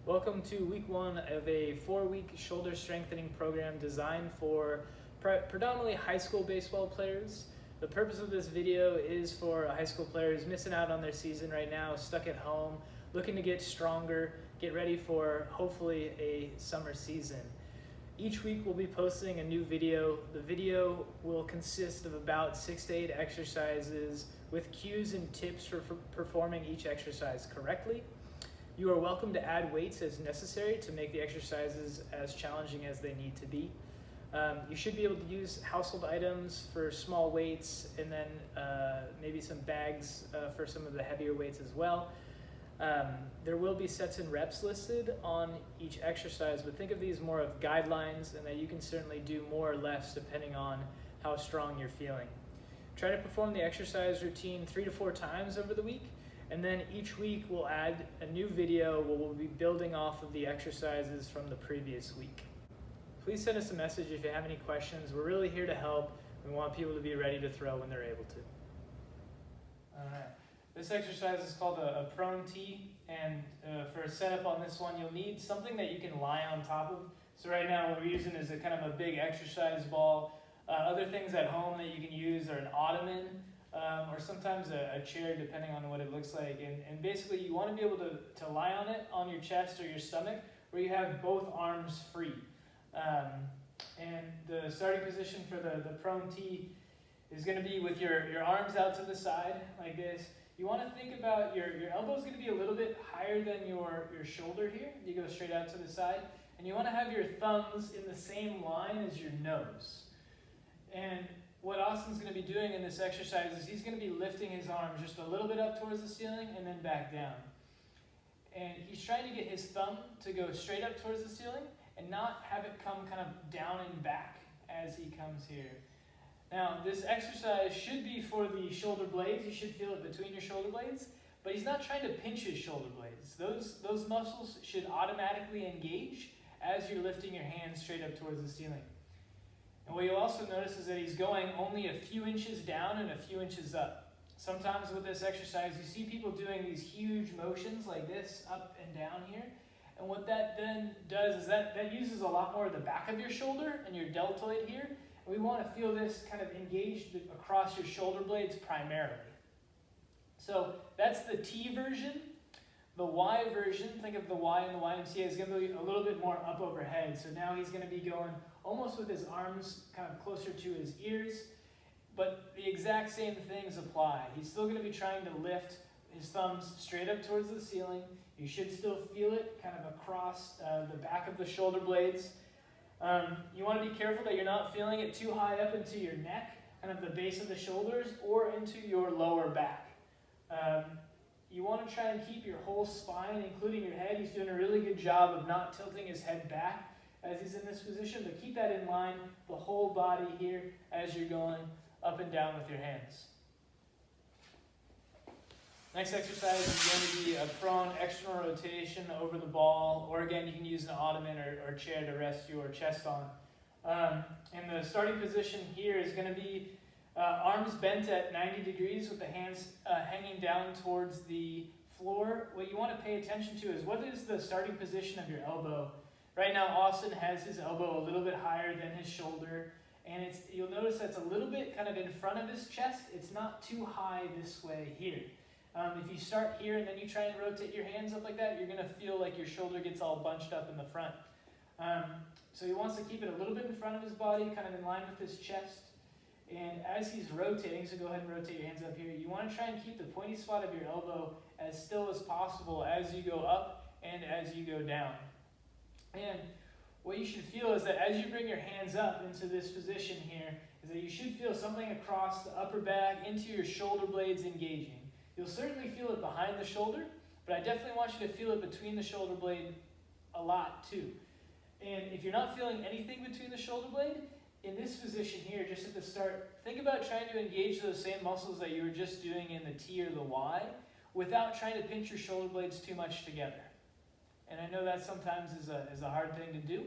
Welcome to week one of a 4-week shoulder strengthening program designed for predominantly high school baseball players. The purpose of this video is for a high school player who's missing out on their season right now, stuck at home, looking to get stronger, get ready for hopefully a summer season. Each week we'll be posting a new video. The video will consist of about 6 to 8 exercises with cues and tips for performing each exercise correctly. You are welcome to add weights as necessary to make the exercises as challenging as they need to be. You should be able to use household items for small weights, and then maybe some bags for some of the heavier weights as well. There will be sets and reps listed on each exercise, but think of these more of guidelines, and that you can certainly do more or less depending on how strong you're feeling. Try to perform the exercise routine 3 to 4 times over the week, and then each week we'll add a new video where we'll be building off of the exercises from the previous week. Please send us a message if you have any questions. We're really here to help. We want people to be ready to throw when they're able to. All right. This exercise is called a prone tee, and for a setup on this one, you'll need something that you can lie on top of. So right now what we're using is a kind of a big exercise ball. Other things at home that you can use are an ottoman, or sometimes a chair, depending on what it looks like. And basically you want to be able to lie on it on your chest or your stomach where you have both arms free. And the starting position for the prone tee is going to be with your arms out to the side like this. You want to think about your elbow is going to be a little bit higher than your shoulder here. You go straight out to the side. And you want to have your thumbs in the same line as your nose. And what Austin's going to be doing in this exercise is he's going to be lifting his arms just a little bit up towards the ceiling and then back down. And he's trying to get his thumb to go straight up towards the ceiling and not have it come kind of down and back as he comes here. Now, this exercise should be for the shoulder blades. You should feel it between your shoulder blades, but he's not trying to pinch his shoulder blades. Those muscles should automatically engage as you're lifting your hands straight up towards the ceiling. And what you'll also notice is that he's going only a few inches down and a few inches up. Sometimes with this exercise, you see people doing these huge motions like this, up and down here. And what that then does is that uses a lot more of the back of your shoulder and your deltoid here. And we want to feel this kind of engaged across your shoulder blades primarily. So that's the T version. The Y version, think of the Y in the YMCA, is going to be a little bit more up overhead. So now he's going to be going almost with his arms kind of closer to his ears, but the exact same things apply. He's still going to be trying to lift his thumbs straight up towards the ceiling. You should still feel it kind of across the back of the shoulder blades. You want to be careful that you're not feeling it too high up into your neck, kind of the base of the shoulders, or into your lower back. You want to try and keep your whole spine, including your head. He's doing a really good job of not tilting his head back as he's in this position, but keep that in line, the whole body here as you're going up and down with your hands. Next exercise is going to be a prone external rotation over the ball, or again, you can use an ottoman or chair to rest your chest on. And the starting position here is going to be arms bent at 90 degrees with the hands hanging down towards the floor. What you want to pay attention to is what is the starting position of your elbow. Right now, Austin has his elbow a little bit higher than his shoulder, and you'll notice that's a little bit kind of in front of his chest. It's not too high this way here. If you start here and then you try and rotate your hands up like that, you're going to feel like your shoulder gets all bunched up in the front. So he wants to keep it a little bit in front of his body, kind of in line with his chest. And as he's rotating, so go ahead and rotate your hands up here, you want to try and keep the pointy spot of your elbow as still as possible as you go up and as you go down. And what you should feel is that as you bring your hands up into this position here, is that you should feel something across the upper back into your shoulder blades engaging. You'll certainly feel it behind the shoulder, but I definitely want you to feel it between the shoulder blade a lot too. And if you're not feeling anything between the shoulder blade, in this position here, just at the start, think about trying to engage those same muscles that you were just doing in the T or the Y without trying to pinch your shoulder blades too much together. And I know that sometimes is a hard thing to do,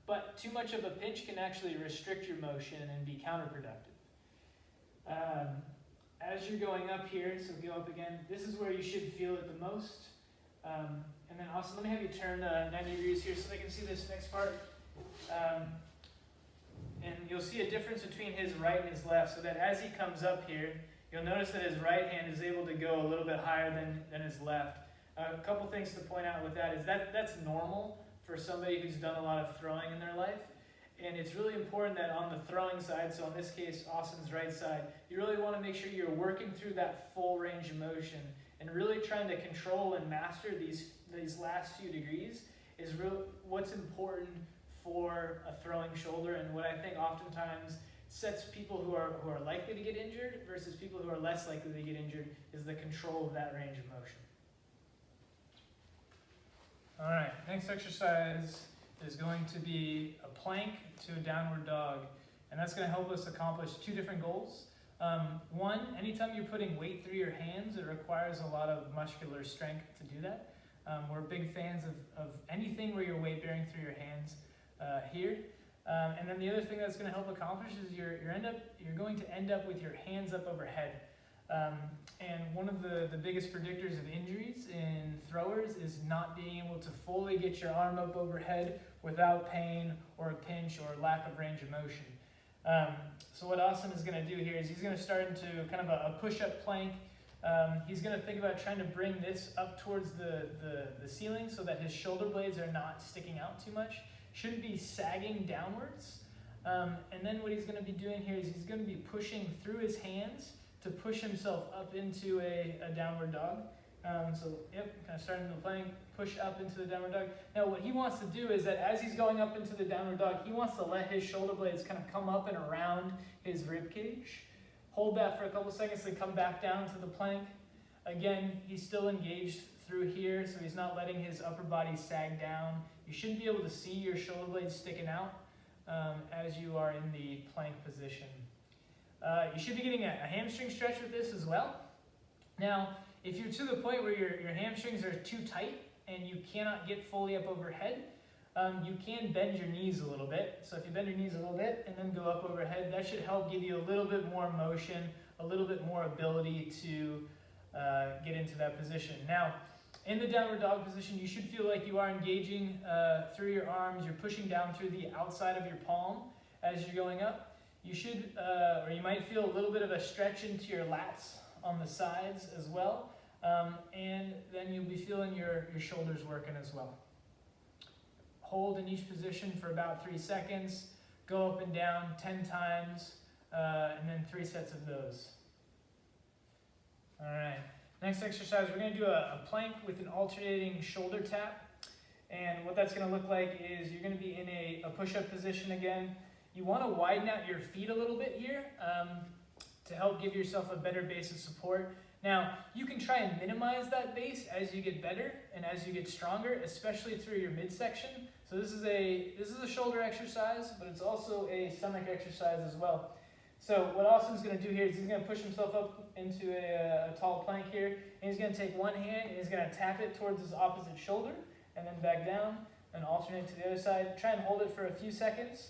but too much of a pinch can actually restrict your motion and be counterproductive. As you're going up here, so go up again, this is where you should feel it the most. And then also, let me have you turn 90 degrees here so they can see this next part. And you'll see a difference between his right and his left, so that as he comes up here, you'll notice that his right hand is able to go a little bit higher than his left. A couple things to point out with that is that's normal for somebody who's done a lot of throwing in their life. And it's really important that on the throwing side, so in this case, Austin's right side, you really want to make sure you're working through that full range of motion and really trying to control and master these last few degrees is what's important for a throwing shoulder, and what I think oftentimes sets people who are likely to get injured versus people who are less likely to get injured is the control of that range of motion. All right, next exercise is going to be a plank to a downward dog, and that's going to help us accomplish two different goals. One, anytime you're putting weight through your hands, it requires a lot of muscular strength to do that. We're big fans of anything where you're weight bearing through your hands here. And then the other thing that's going to help accomplish is you're going to end up with your hands up overhead. And one of the biggest predictors of injuries in throwers is not being able to fully get your arm up overhead without pain or a pinch or lack of range of motion. So what Austin is going to do here is he's going to start into kind of a push-up plank. He's going to think about trying to bring this up towards the ceiling so that his shoulder blades are not sticking out too much. Shouldn't be sagging downwards. And then what he's going to be doing here is he's going to be pushing through his hands to push himself up into a downward dog. So, yep, kind of starting the plank, push up into the downward dog. Now, what he wants to do is that as he's going up into the downward dog, he wants to let his shoulder blades kind of come up and around his rib cage. Hold that for a couple seconds, then come back down to the plank. Again, he's still engaged through here, so he's not letting his upper body sag down. You shouldn't be able to see your shoulder blades sticking out as you are in the plank position. You should be getting a hamstring stretch with this as well. Now, if you're to the point where your hamstrings are too tight and you cannot get fully up overhead, you can bend your knees a little bit. So if you bend your knees a little bit and then go up overhead, that should help give you a little bit more motion, a little bit more ability to get into that position. Now, in the downward dog position, you should feel like you are engaging through your arms. You're pushing down through the outside of your palm as you're going up. You should, or you might feel a little bit of a stretch into your lats on the sides as well. And then you'll be feeling your shoulders working as well. Hold in each position for about 3 seconds. Go up and down 10 times, and then 3 sets of those. All right. Next exercise, we're going to do a plank with an alternating shoulder tap. And what that's going to look like is you're going to be in a push-up position again. You want to widen out your feet a little bit here to help give yourself a better base of support. Now, you can try and minimize that base as you get better and as you get stronger, especially through your midsection. So this is a shoulder exercise, but it's also a stomach exercise as well. So what Austin's going to do here is he's going to push himself up into a tall plank here, and he's going to take one hand and he's going to tap it towards his opposite shoulder, and then back down, and alternate to the other side. Try and hold it for a few seconds.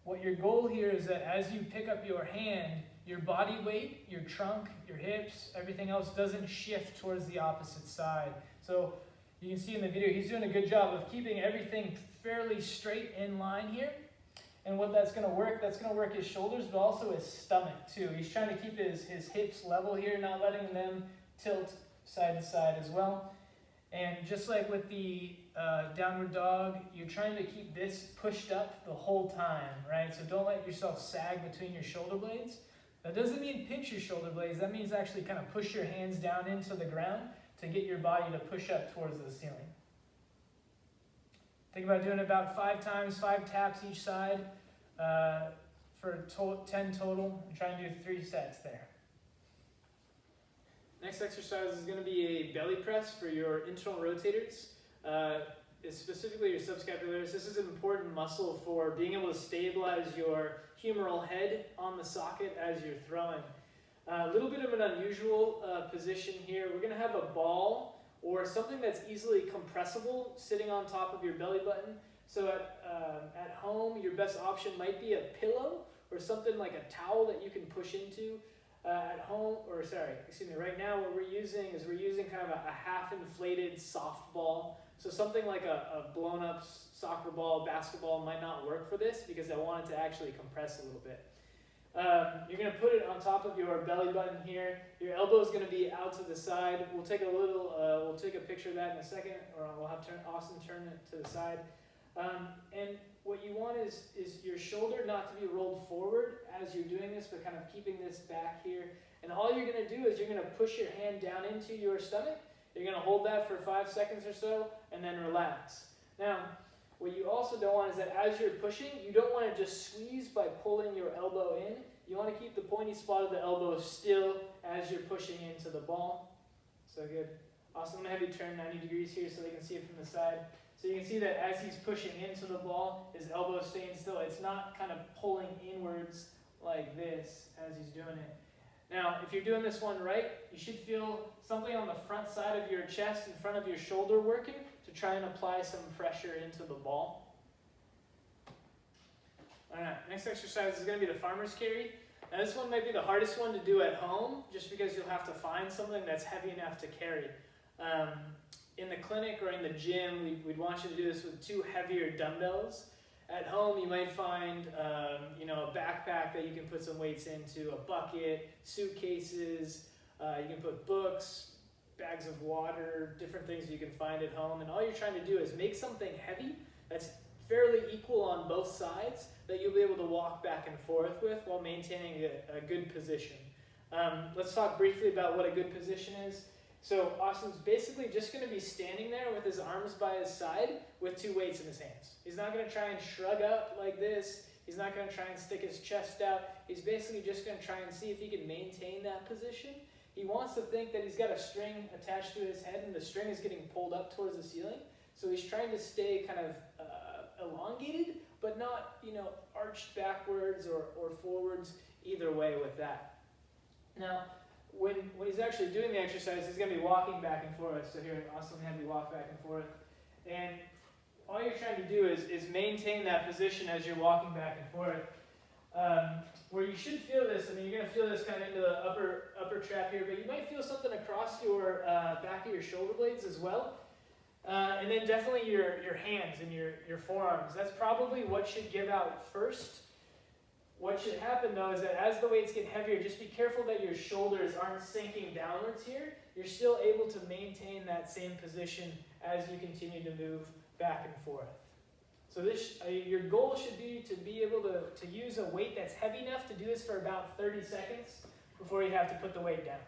What your goal here is that as you pick up your hand, your body weight, your trunk, your hips, everything else doesn't shift towards the opposite side. So you can see in the video, he's doing a good job of keeping everything fairly straight in line here. And what that's going to work his shoulders, but also his stomach too. He's trying to keep his hips level here, not letting them tilt side to side as well. And just like with the downward dog, you're trying to keep this pushed up the whole time, right? So don't let yourself sag between your shoulder blades. That doesn't mean pinch your shoulder blades. That means actually kind of push your hands down into the ground to get your body to push up towards the ceiling. Think about doing about 5 times, 5 taps each side for 10 total. And try and do 3 sets there. Next exercise is going to be a belly press for your internal rotators, specifically your subscapularis. This is an important muscle for being able to stabilize your humeral head on the socket as you're throwing. A little bit of an unusual position here. We're going to have a ball or something that's easily compressible sitting on top of your belly button. So at home, your best option might be a pillow or something like a towel that you can push into. At home, or sorry, excuse me, right now what we're using is kind of a half inflated softball. So something like a blown up soccer ball, basketball might not work for this because I want it to actually compress a little bit. You're going to put it on top of your belly button here. Your elbow is going to be out to the side. We'll take a picture of that in a second, or we'll have Austin turn it to the side. And what you want is your shoulder not to be rolled forward as you're doing this, but kind of keeping this back here. And all you're going to do is you're going to push your hand down into your stomach. You're going to hold that for 5 seconds or so, and then relax. Now, what you also don't want is that as you're pushing, you don't want to just squeeze by pulling your elbow in. You want to keep the pointy spot of the elbow still as you're pushing into the ball. So good. Awesome. I'm going to have you turn 90 degrees here so they can see it from the side. So you can see that as he's pushing into the ball, his elbow is staying still. It's not kind of pulling inwards like this as he's doing it. Now, if you're doing this one right, you should feel something on the front side of your chest, in front of your shoulder working to try and apply some pressure into the ball. All right, next exercise is going to be the farmer's carry. Now this one might be the hardest one to do at home just because you'll have to find something that's heavy enough to carry. In the clinic or in the gym, we'd want you to do this with 2 heavier dumbbells. At home, you might find a backpack that you can put some weights into, a bucket, suitcases, you can put books, bags of water, different things you can find at home. And all you're trying to do is make something heavy that's fairly equal on both sides that you'll be able to walk back and forth with while maintaining a good position. Let's talk briefly about what a good position is. So Austin's basically just going to be standing there with his arms by his side with 2 weights in his hands. He's not going to try and shrug up like this. He's not going to try and stick his chest out. He's basically just going to try and see if he can maintain that position. He wants to think that he's got a string attached to his head and the string is getting pulled up towards the ceiling. So he's trying to stay kind of elongated, but not, arched backwards or forwards, either way with that. Now, when he's actually doing the exercise, he's going to be walking back and forth. So here, Austin had me walk back and forth. And all you're trying to do is maintain that position as you're walking back and forth. Where you should feel this, you're going to feel this kind of into the upper trap here, but you might feel something across your back of your shoulder blades as well. And then definitely your hands and your forearms. That's probably what should give out first. What should happen though is that as the weights get heavier, just be careful that your shoulders aren't sinking downwards here. You're still able to maintain that same position as you continue to move back and forth. So your goal should be to be able to use a weight that's heavy enough to do this for about 30 seconds before you have to put the weight down.